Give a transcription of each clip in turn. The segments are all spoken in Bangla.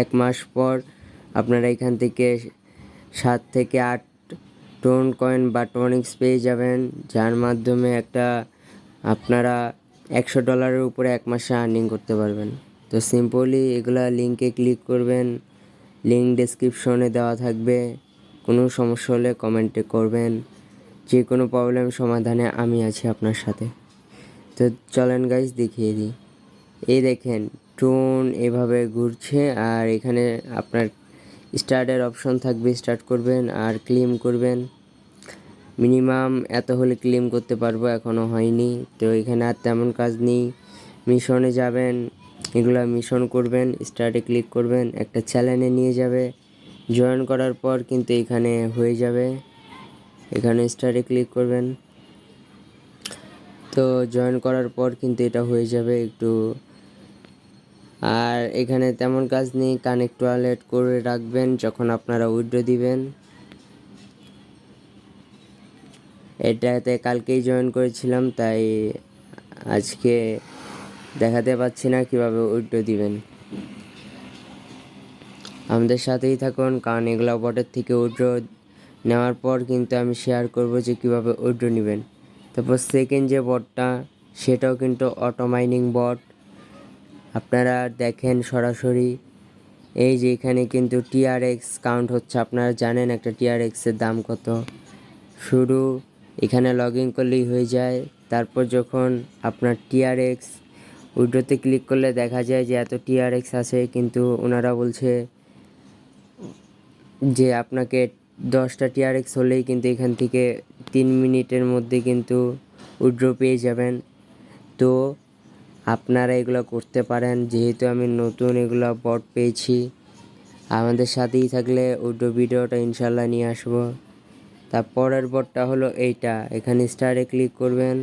1 মাস পর আপনারা এখান থেকে 7 থেকে 8 টোন কয়েন বা টোনিক্স পেয়ে যাবেন, যার মাধ্যমে আপনারা $100 উপরে 1 মাসে আর্নিং করতে পারবেন। তো সিম্পলি এগুলা লিঙ্কে ক্লিক করবেন, লিঙ্ক ডেসক্রিপশনে দেওয়া থাকবে। কোনো সমস্যা হলে কমেন্টে করবেন, যে কোনো প্রবলেম সমাধানে আমি আছি আপনার সাথে। তো চলেন গাইস দেখিয়ে দিই। এই দেখেন টোন এভাবে ঘুরছে, আর এখানে আপনার স্টার্টের অপশন থাকবে, স্টার্ট করবেন আর ক্লেম করবেন। মিনিমাম এত হলে ক্লেম করতে পারবো, এখনও হয়নি। তো এখানে আর তেমন কাজ নেই, মিশনে যাবেন, এগুলা মিশন করবেন, স্টার্টে ক্লিক করবেন, একটা চ্যানেলে নিয়ে যাবে। জয়েন করার পর কিন্তু এখানে হয়ে যাবে, এখানে স্টার্টে ক্লিক করবেন। তো জয়েন করার পর কিন্তু এটা হয়ে যাবে একটু। আর এখানে তেমন কাজ নেই, কানেক্ট ওয়ালেট করে রাখবেন যখন আপনারা উইথড্র দিবেন। এটাতে কালকেই জয়েন করেছিলাম, তাই আজকে দেখাতে পাচ্ছি না কিভাবে উইথড্র দিবেন। আমাদের সাথেই থাকুন, কারণ এগুলো বটের থেকে উইথড্র নেওয়ার পর কিন্তু আমি শেয়ার করব যে কীভাবে উইথড্র নেবেন। তারপর সেকেন্ড যে বটটা, সেটাও কিন্তু অটো মাইনিং বট। আপনারা দেখেন সরাসরি এই যে এখানে কিন্তু টিআরএক্স কাউন্ট হচ্ছে। আপনারা জানেন একটা টিআরএক্সের দাম কত। শুরু এখানে লগ ইন করলেই হয়ে যায়। তারপর যখন আপনার টিআরএক্স উইথড্রতে ক্লিক করলে দেখা যায় যে এত টিআরএক্স আছে, কিন্তু ওনারা বলছে যে আপনাকে 10টা টিআরএক্স হলেই কিন্তু এখান থেকে 3 মিনিটের মধ্যে কিন্তু উইথড্র পেয়ে যাবেন। তো আপনারা এগুলো করতে পারেন, যেহেতু আমি নতুন এগুলো বট পেয়েছি। আমাদের সাথেই থাকলে উইথড্র ভিডিওটা ইনশাল্লাহ নিয়ে আসবো। তারপরের বটটা হলো এইটা, এখানে স্টারে ক্লিক করবেন,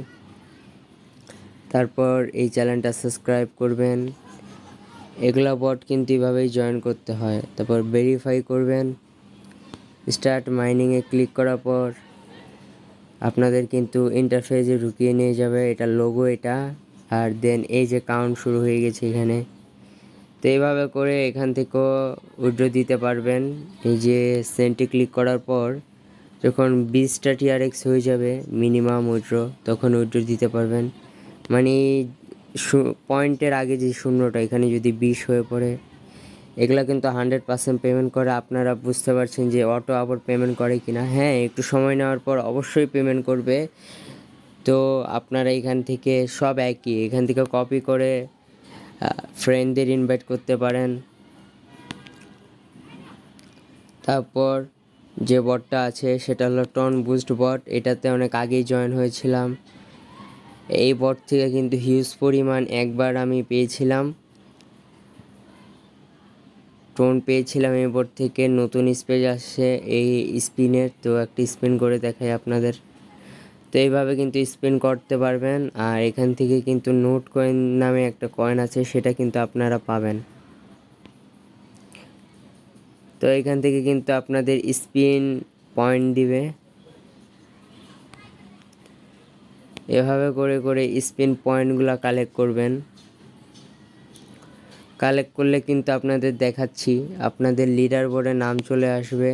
তারপর এই চ্যানেলটা সাবস্ক্রাইব করবেন। এগুলা বট কিন্তু এভাবেই জয়েন করতে হয়। তারপর ভেরিফাই করবেন, স্টার্ট মাইনিংয়ে ক্লিক করার পর আপনাদের কিন্তু ইন্টারফেসে ঢুকিয়ে নিয়ে যাবে। এটা লোগো এটা, আর দেন এই যে কাউন্ট শুরু হয়ে গেছে এখানে। তো এইভাবে করে এখান থেকেও উইথড্র দিতে পারবেন। এই যে সেন্টে ক্লিক করার পর যখন 20টা টিআরএক্স হয়ে যাবে মিনিমাম উইথড্র, তখন উইথড্র দিতে পারবেন। মানে পয়েন্টের আগে যে শূন্যটা, এখানে যদি 20 হয়ে পড়ে, এগুলা কিন্তু 100% পেমেন্ট করে। আপনারা বুঝতে পারছেন যে অটো আবার পেমেন্ট করে কিনা। হ্যাঁ, একটু সময় নেওয়ার পর অবশ্যই পেমেন্ট করবে। তো আপনারা এখান থেকে সব একই, এখান থেকে কপি করে ফ্রেন্ডদের ইনভাইট করতে পারেন। তারপর যে বটটা আছে সেটা হলো টন বুস্ট বট। এটাতে অনেক আগেই জয়েন হয়েছিলাম। এই বট থেকে কিন্তু হিউজ পরিমাণ একবার আমি পেয়েছিলাম, টোন পেয়েছিলাম এই বট থেকে। নতুন স্পেস আসছে এই স্পিনের, তো একটি স্পিন করে দেখাই আপনাদের। তো এইভাবে কিন্তু স্পিন করতে পারবেন। আর এখান থেকে কিন্তু নোট কয়েন নামে একটা কয়েন আছে, সেটা কিন্তু আপনারা পাবেন। তো এখান থেকে কিন্তু আপনাদের স্পিন পয়েন্ট দিবে। এভাবে করে করে স্পিন পয়েন্টগুলো কালেক্ট করবেন। কালেক্ট করলে কিন্তু আপনাদের দেখাচ্ছি, আপনাদের লিডার বোর্ডে নাম চলে আসবে।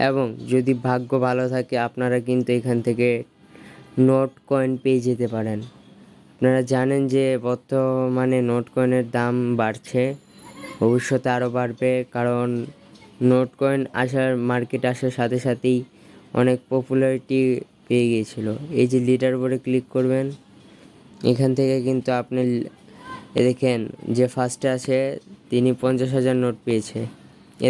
এবং যদি ভাগ্য ভালো থাকে আপনারা কিন্তু এখান থেকে নোট কয়েন পেয়ে যেতে পারেন। আপনারা জানেন যে বর্তমানে নোট কয়েনের দাম বাড়ছে, ভবিষ্যতে আরও বাড়বে, কারণ নোট কয়েন মার্কেট আসার সাথে সাথেই অনেক পপুলারিটি পেয়ে গিয়েছিল। এই যে লিডার বোর্ডে ক্লিক করবেন, এখান থেকে কিন্তু আপনি দেখেন যে ফার্স্টে আছে, তিনি 50,000 নোট পেয়েছে।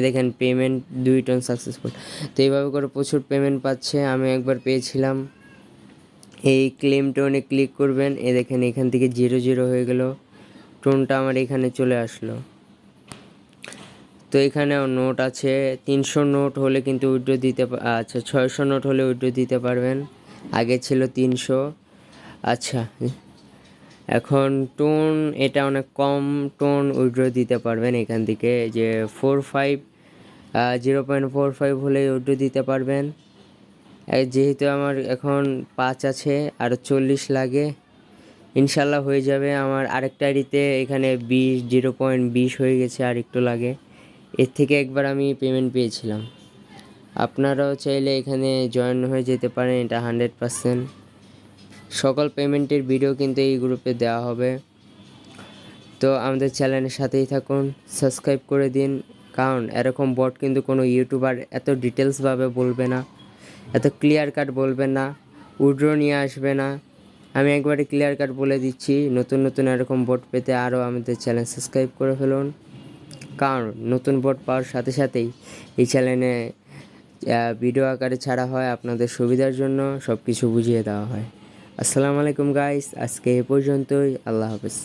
দেখেন পেমেন্ট 2 টন সাকসেসফুল। তো এইভাবে করে প্রচুর পেমেন্ট পাচ্ছে। আমি একবার পেয়েছিলাম। এই ক্লেম টোনে ক্লিক করবেন, দেখেন এখান থেকে 0 হয়ে গেল, টোনটা আমার এখানে চলে আসলো। তো এখানেও নোট আছে, 300 নোট হলে কিন্তু উইথড্র দিতে, আচ্ছা 600 নোট হলে উইথড্র দিতে পারবেন। আগে ছিল 300। আচ্ছা, এখন টোন এটা অনেক কম টোন উইথড্র দিতে পারবেন এখান থেকে, যে 0.45 হলে উইথড্র দিতে পারবেন। যেহেতু আমার এখন 5 আছে, আরও 40 লাগে, ইনশাল্লাহ হয়ে যাবে। আমার আরেকটা আইডিতে এখানে 0.20 হয়ে গেছে, আর একটু লাগে। এর থেকে একবার আমি পেমেন্ট পেয়েছিলাম। আপনারাও চাইলে এখানে জয়েন হয়ে যেতে পারেন, এটা 100%। সকল পেমেন্টের ভিডিও কিন্তু এই গ্রুপে দেওয়া হবে। তো আমাদের চ্যানেলের সাথেই থাকুন, সাবস্ক্রাইব করে দিন, কারণ এরকম বট কিন্তু কোনো ইউটিউবার এত ডিটেলসভাবে বলবে না, এত ক্লিয়ার কাট বলবে না, উইড্রো নিয়ে আসবে না। আমি একবারে ক্লিয়ার কাট বলে দিচ্ছি, নতুন নতুন এরকম বট পেতে আরও আমাদের চ্যানেল সাবস্ক্রাইব করে ফেলুন, কারণ নতুন বট পাওয়ার সাথে সাথেই এই চ্যানেলে ভিডিও আকারে ছাড়া হয়, আপনাদের সুবিধার জন্য সব কিছু বুঝিয়ে দেওয়া হয়। আসসালামু আলাইকুম গাইস, আজকে এ পর্যন্তই। আল্লাহ হাফেজ।